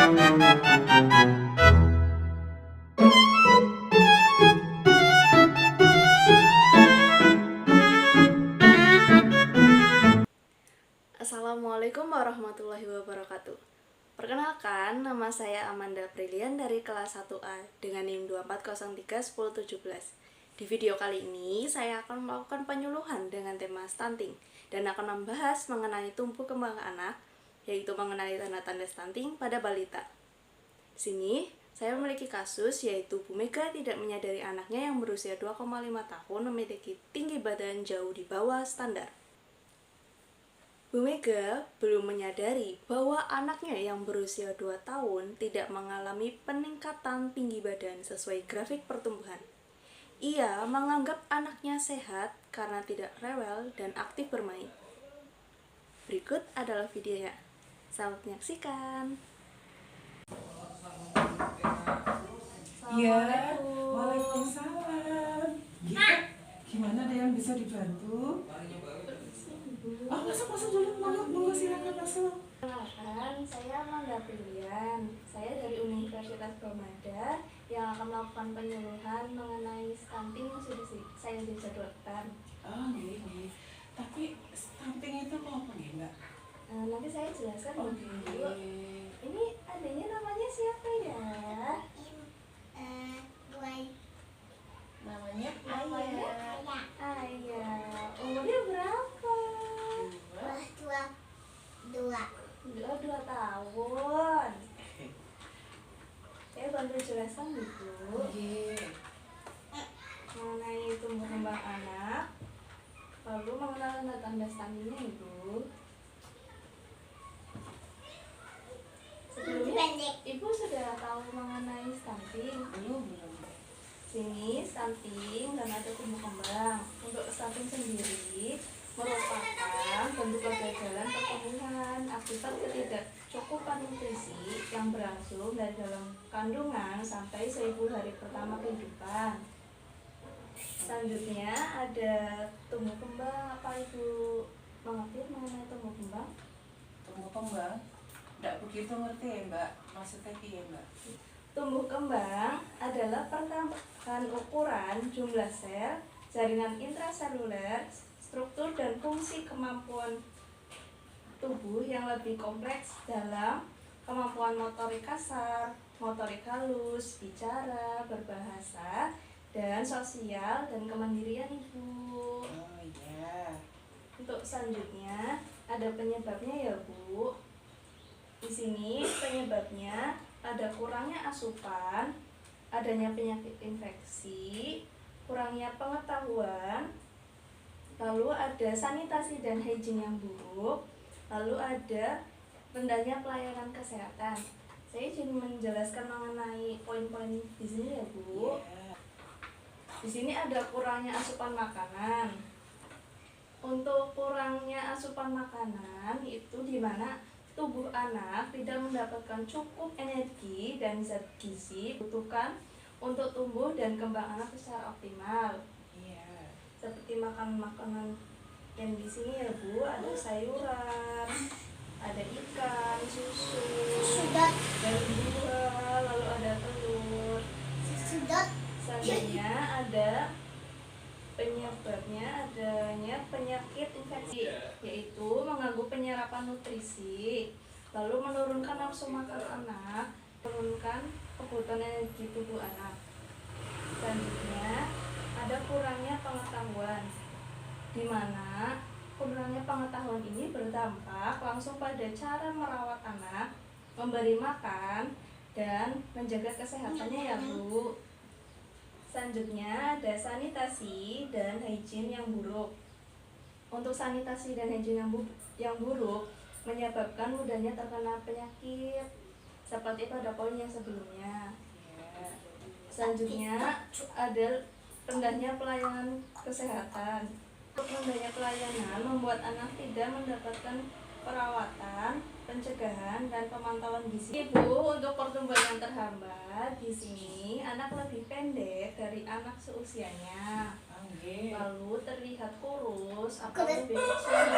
Assalamualaikum warahmatullahi wabarakatuh. Perkenalkan, nama saya Amanda Brilian dari kelas 1A dengan NIM 24031017. Di video kali ini, saya akan melakukan penyuluhan dengan tema stunting dan akan membahas mengenai tumbuh kembang anak, yaitu mengenai tanda-tanda stunting pada balita. Di sini, saya memiliki kasus yaitu Bu Mega tidak menyadari anaknya yang berusia 2,5 tahun memiliki tinggi badan jauh di bawah standar. Bu Mega belum menyadari bahwa anaknya yang berusia 2 tahun tidak mengalami peningkatan tinggi badan sesuai grafik pertumbuhan. Ia menganggap anaknya sehat karena tidak rewel dan aktif bermain. Berikut adalah videonya. Selamat menyaksikan. Iya, waalaikumsalam. Gimana, ada yang bisa dibantu? Oh, masuk dulu, monggo silakan masuk. Perkenalkan, saya Amanda Brilian. Saya dari Universitas Bamada yang akan melakukan penyuluhan mengenai stunting yang sudah saya dijadwalkan. Oh, nggih. Tapi stunting itu apa nggih, Mbak? Nanti saya jelaskan Oke. Ini adanya namanya siapa ya? Namanya Ayah. Umurnya berapa? 2 tahun. Saya bantu jelaskan dulu mengenai tumbuh kembang anak, lalu mengenal tanda-tanda stuntingnya Ibu. Sebelumnya Ibu sudah tahu mengenai stunting? belum. Sini stunting dan ada tumbuh kembang. Untuk stunting sendiri merupakan bentuk kegagalan pertumbuhan akibat ketidakcukupan nutrisi yang berlangsung dari dalam kandungan sampai 1000 hari pertama kehidupan. Selanjutnya ada tumbuh kembang. Apa Ibu mengerti mengenai tumbuh kembang? Tumbuh kembang? Nggak begitu ngerti ya, Mbak. Maksudnya piye, Mbak? Tumbuh kembang adalah pertambahan ukuran jumlah sel, jaringan intraseluler, struktur dan fungsi kemampuan tubuh yang lebih kompleks dalam kemampuan motorik kasar, motorik halus, bicara, berbahasa, dan sosial dan kemandirian Ibu. Oh iya. Untuk selanjutnya ada penyebabnya ya Bu. Di sini penyebabnya ada kurangnya asupan, adanya penyakit infeksi, kurangnya pengetahuan, lalu ada sanitasi dan hygiene yang buruk, lalu ada rendahnya pelayanan kesehatan. Saya izin menjelaskan mengenai poin-poin di sini ya Bu. Iya. Di sini ada kurangnya asupan makanan. Untuk kurangnya asupan makanan itu di mana tubuh anak tidak mendapatkan cukup energi dan zat gizi dibutuhkan untuk tumbuh dan kembang anak secara optimal. Iya. Seperti makan makanan yang di sini ya Bu, ada sayuran, ada ikan, susu, dan buah, lalu ada telur. Selanjutnya ada penyebabnya adanya penyakit infeksi, yaitu mengganggu penyerapan nutrisi, lalu menurunkan nafsu makan anak, menurunkan kebutuhan energi tubuh anak. Selanjutnya ada kurangnya pengetahuan, di mana kurangnya pengetahuan ini berdampak langsung pada cara merawat anak, memberi makan, dan menjaga kesehatannya ya Bu. Selanjutnya ada sanitasi dan hygiene yang buruk. Untuk sanitasi dan hygiene yang buruk menyebabkan mudahnya terkena penyakit seperti pada poin yang sebelumnya. Selanjutnya ada rendahnya pelayanan kesehatan. Rendahnya pelayanan membuat anak tidak mendapatkan perawatan, pencegahan, dan pemantauan gizi. Ibu, untuk pertumbuhan yang terhambat di sini anak lebih pendek dari anak seusianya. Lalu terlihat kurus atau lebih kecil.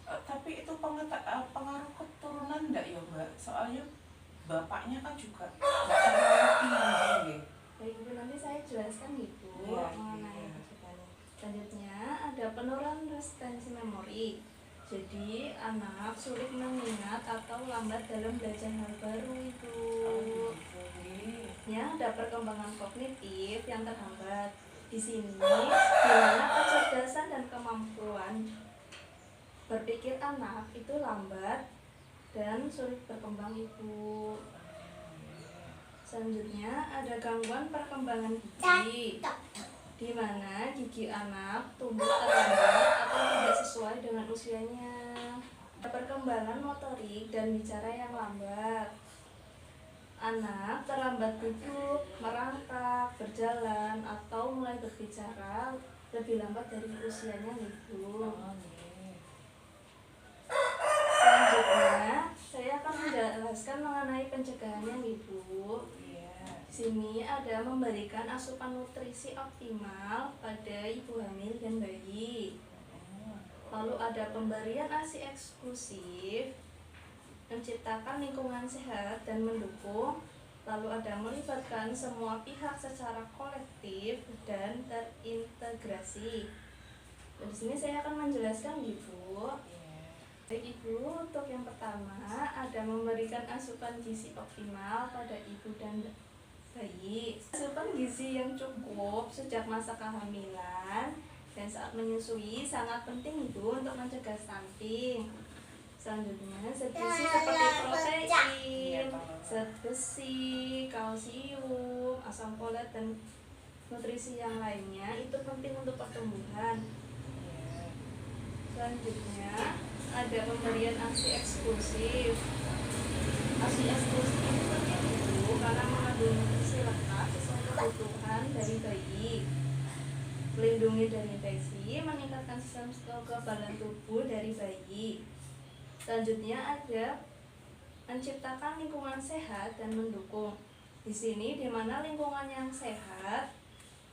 Tapi Tapi itu pengaruh keturunan enggak ya Mbak? Soalnya bapaknya kan juga nggak terlalu tinggi. Baik Ibu, nanti saya jelaskan Ibu Iya, mengenai iya. pencegahannya. Selanjutnya ada penurunan retensi memori. Jadi anak sulit mengingat atau lambat dalam belajar hal baru Ibu. Ya, ada perkembangan kognitif yang terhambat. Di sini di mana kecerdasan dan kemampuan berpikir anak itu lambat dan sulit berkembang Ibu. Selanjutnya ada gangguan perkembangan gigi, di mana gigi anak tumbuh terlambat atau tidak sesuai dengan usianya. Ada perkembangan motorik dan bicara yang lambat. Anak terlambat duduk, merangkak, berjalan, atau mulai berbicara lebih lambat dari usianya Ibu. Selanjutnya, saya akan menjelaskan mengenai pencegahannya Ibu. Di sini ada memberikan asupan nutrisi optimal pada ibu hamil dan bayi. Lalu ada pemberian ASI eksklusif, menciptakan lingkungan sehat dan mendukung. Lalu ada melibatkan semua pihak secara kolektif dan terintegrasi. Di sini saya akan menjelaskan Ibu. Baik Ibu, untuk yang pertama ada memberikan asupan gizi optimal pada ibu dan bayi. Asupan gizi yang cukup sejak masa kehamilan dan saat menyusui sangat penting Ibu untuk mencegah stunting. Selanjutnya zat gizi seperti protein, zat besi, kalsium, asam folat dan nutrisi yang lainnya itu penting untuk pertumbuhan. Selanjutnya ada pemberian ASI eksklusif. ASI eksklusif ini penting Ibu karena mengandung nutrisi lengkap sesuai kebutuhan dari bayi, melindungi dari infeksi, meningkatkan sistem kekebalan tubuh dari bayi. Selanjutnya ada menciptakan lingkungan sehat dan mendukung. Di sini di mana lingkungan yang sehat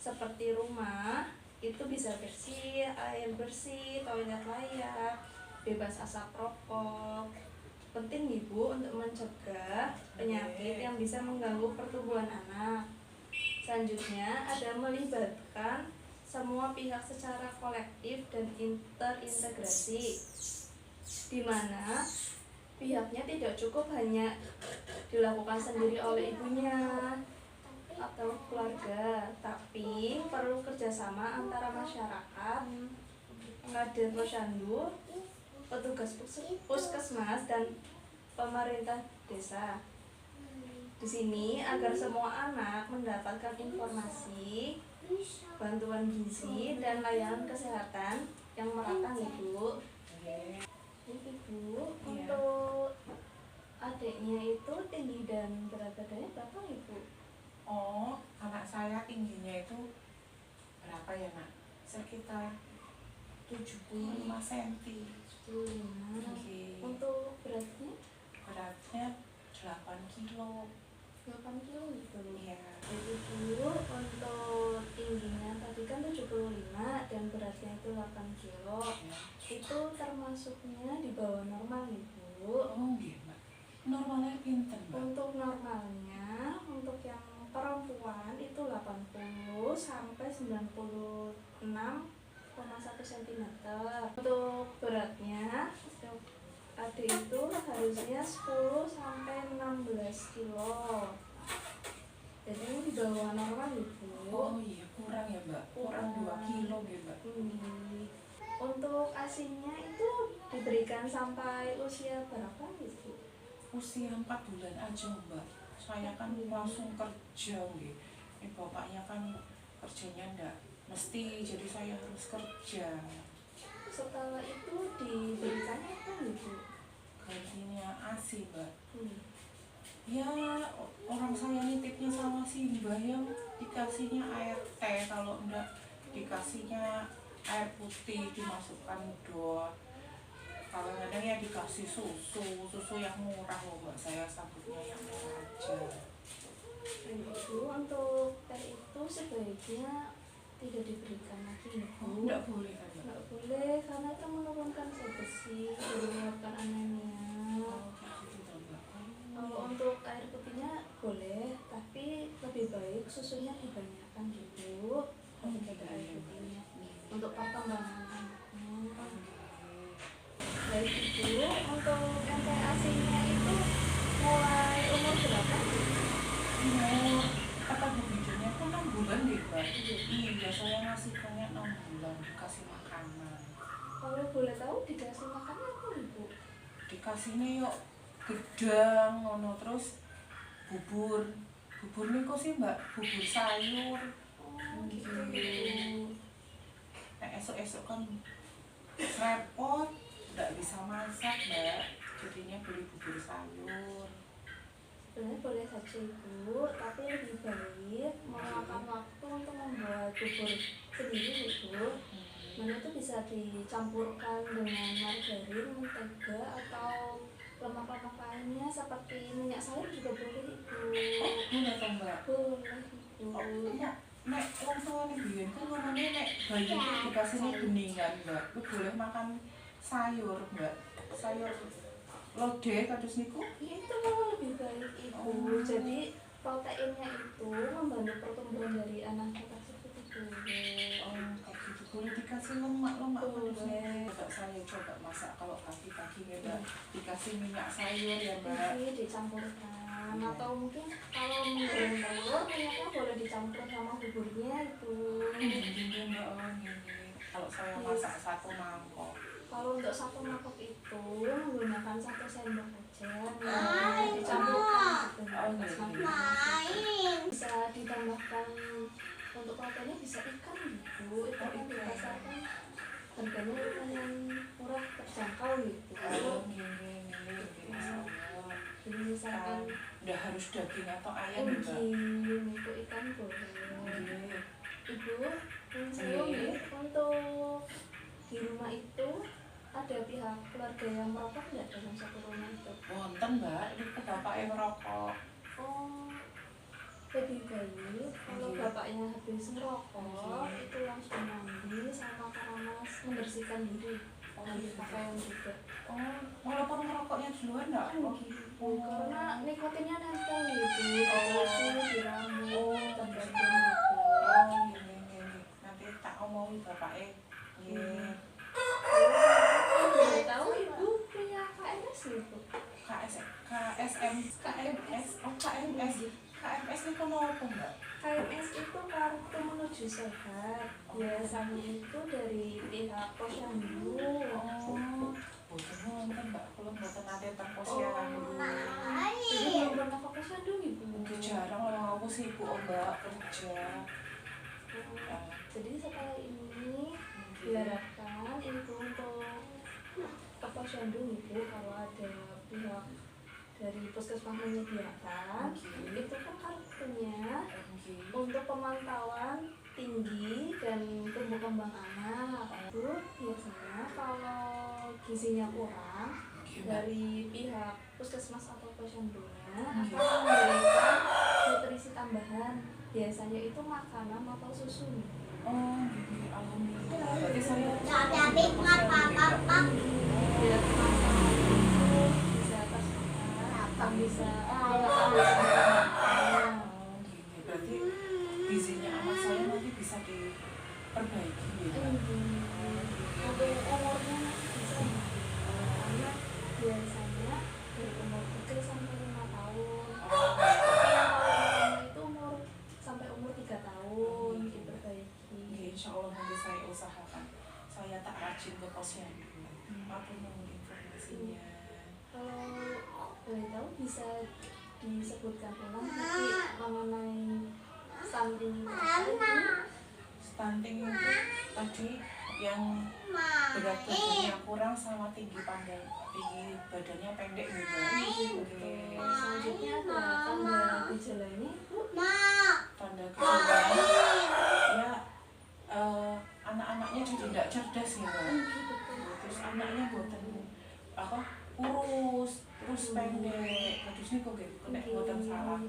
seperti rumah itu bisa bersih, air bersih, toilet layak, bebas asap rokok. Penting Ibu untuk mencegah penyakit yang bisa mengganggu pertumbuhan anak. Selanjutnya ada melibatkan semua pihak secara kolektif dan terintegrasi, di mana pihaknya tidak cukup hanya dilakukan sendiri oleh ibunya atau keluarga, tapi perlu kerjasama antara masyarakat, kader posyandu, petugas puskesmas dan pemerintah desa. Di sini agar semua anak mendapatkan informasi, bantuan gizi dan layanan kesehatan yang merata Ibu. Ibu, untuk adiknya itu tinggi dan berat badannya berapa Ibu? Oh, anak saya tingginya itu berapa ya Nak? Sekitar 75 cm. 75. Untuk beratnya? Beratnya 8 kilo. 8 kilo gitu. Iya. Jadi Ibu, untuk tingginya tadi kan 75 dan beratnya itu 8 kilo. Ya. Itu termasuknya di bawah normal Ibu. Oh iya Mbak. Normalnya pinten Mbak? Untuk normalnya, untuk yang perempuan itu 80 sampai 96,1 cm. Untuk beratnya adik itu harusnya 10 sampai 16 kilo. Jadi ini di bawah normal Ibu. Oh iya, kurang ya Mbak? Kurang 2 kilo ya Mbak? Untuk ASINya itu diberikan sampai usia berapa Ibu? Usia 4 bulan aja Mbak. Saya kan langsung kerja nih. Bapaknya kan kerjanya enggak mesti, jadi saya harus kerja. Setelah itu diberikannya apa Ibu? Gantinya ASI Mbak. Ya orang saya nitipnya sama si Mbak yang dikasihnya air teh, kalau enggak dikasihnya air putih dimasukkan dot. Kalau kadang ya dikasih susu yang murah loh Mbak, saya sambutnya yang murah aja. Ibu, untuk teh itu sebaiknya tidak diberikan lagi ya Oh, Bu? enggak boleh kan Mbak? Nggak boleh karena itu menurunkan zat besi dan menyebabkan anemia. Oh, kayak gitu toh, Mbak. Kalau Oh, untuk air putihnya boleh, tapi lebih baik susunya dibanyakan dulu daripada air putihnya untuk perkembangan anaknya. Baik Ibu, untuk MPASI-nya itu mulai umur berapa? umur kata Bu bidunya itu 6 bulan deh Mbak. Iya, saya ngasih banyak 6 bulan dikasih makanan. Kalau boleh tahu dikasih makannya apa Ibu? Dikasihnya yuk gedang ngono terus bubur. Bubur niku sih Mbak, bubur sayur. Oh gitu. Nah, esok-esok kan repot, nggak bisa masak Mbak. Jadinya beli bubur sayur. Sebenarnya boleh saja Ibu, tapi lebih baik memakan waktu untuk membuat bubur sendiri Ibu. Mana itu bisa dicampurkan dengan margarin, mentega, atau lemak-lemak lainnya seperti minyak sayur juga boleh Ibu. Oh, boleh toh Mbak? Boleh Ibu. Oh, nek wong tuane biyen kan ngomongnya nek bayi itu dikasih beningan Mbak. Itu boleh makan sayur Mbak. Sayur lodeh kados niku. Itu lebih baik Ibu. Oh. Jadi proteinnya itu membantu pertumbuhan dari anaknya tersebut Ibu. Oh, kayak gitu. Boleh dikasih lemak-lemak kados niku. Boleh. Coba saya coba masak kalau pagi-pagi ya Mbak. Dikasih minyak sayur ya Mbak. Ini dicampurkan atau mungkin kalau menggoreng telur minyaknya boleh dicampur sama buburnya itu. Iya Mbak, oh ini. Kalau saya masak 1 mangkok. Kalau untuk 1 mangkok itu menggunakan 1 sendok aja dicampurkan gitu. Oh, iya. Bisa ditambahkan untuk proteinnya bisa ikan gitu. Ikan kan di pasar kan harganya lumayan murah terjangkau gitu. Oh, ini. Jadi misalkan Udah harus daging atau ayam ya Mbak? itu ikan boleh. Iya. Ibu, saya nih untuk di rumah itu ada pihak keluarga yang merokok nggak dalam satu rumah itu? Wonten Mbak, itu bapak yang merokok. Oh, lebih baik kalau bapaknya habis ngerokok itu langsung mandi sama keramas membersihkan diri dari pakaian juga. Oh, walaupun merokoknya di luar enggak? Oh, gitu. Karena nikotinnya nempel gitu di baju, di rambut, dan bagian gitu. Oh, ini. Nanti tak omongin bapaknya. Iya. Boleh tahu Ibu punya KMS gitu? KMS itu mau apa Mbak? KMS itu kartu menuju sehat. Biasanya itu dari pihak posyandu. Oh, boten wonten Mbak, kula mboten nate teng posyandu. Jadi belum pernah ke posyandu Ibu. Jarang orang aku sibuk Mbak kerja. Jadi setelah ini diharapkan Ibu untuk ke posyandu Ibu kalau ada pihak dari puskesmas menyediakan itu kan kartunya untuk pemantauan tinggi dan tumbuh kembang anak. Itu biasanya kalau gizinya kurang dari pihak puskesmas atau posyandunya akan memberikan nutrisi tambahan, biasanya itu makanan atau susu. Oh, gitu. Alhamdulillah. Berarti saya Biar masalah itu bisa terserap, bisa berarti gizinya anak saya nanti bisa diperbaiki ya. Untuk umurnya bisa karena biasanya dari umur kecil sampai 5 tahun. Tapi yang paling lama itu umur sampai umur 3 tahun diperbaiki. Insya Allah nanti saya usahakan. Saya tak rajin ke posyandu. Aku mau informasinya. Kalau boleh tahu bisa disebutkan ulang nanti mengenai stunting itu. Stunting itu tadi yang berat badannya kurang sama tinggi badannya pendek gitu. Selanjutnya ada tanda gejala ini Bu. Tanda gejalanya ya anak-anaknya jadi tidak cerdas gitu. Terus anaknya buatan apa kurus terus pendek terus ini kok kena buatan salah.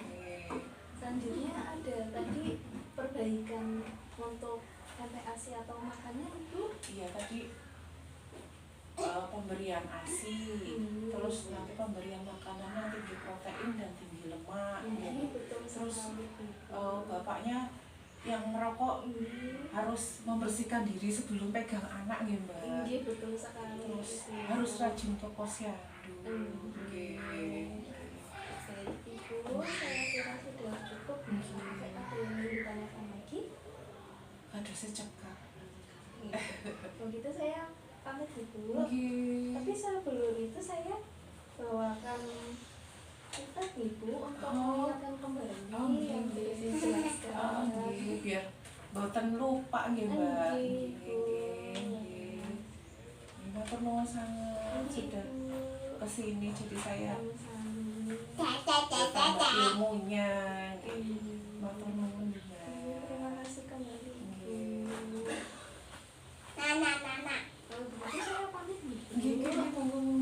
Selanjutnya ada tadi perbaikan untuk teh ASI atau makannya Ibu? Iya tadi pemberian ASI, terus nanti pemberian makanan yang tinggi protein dan tinggi lemak. Betul Terus sekali. bapaknya yang merokok harus membersihkan diri sebelum pegang anak nggih Mbak. Betul sekali. Terus harus rajin ke posyandu. Nggih. Baik Ibu, saya kira sudah cukup. Sampai ada yang ingin ditanyakan lagi? Ada secekap. Kalau gitu saya pamit Ibu. Nggih. Tapi sebelum itu saya bawakan kita Ibu untuk mengingatkan kembali yang sudah dijelaskan. Nggih, biar mboten lupa nggih Mbak. Nggih. Matur nuwun sangat sudah kesini jadi saya tambah ilmunya. Matur nuwun Mbak. Terima kasih kembali Ibu. Nggih. Kalau begitu saya pamit Ibu. Nggih, tunggu.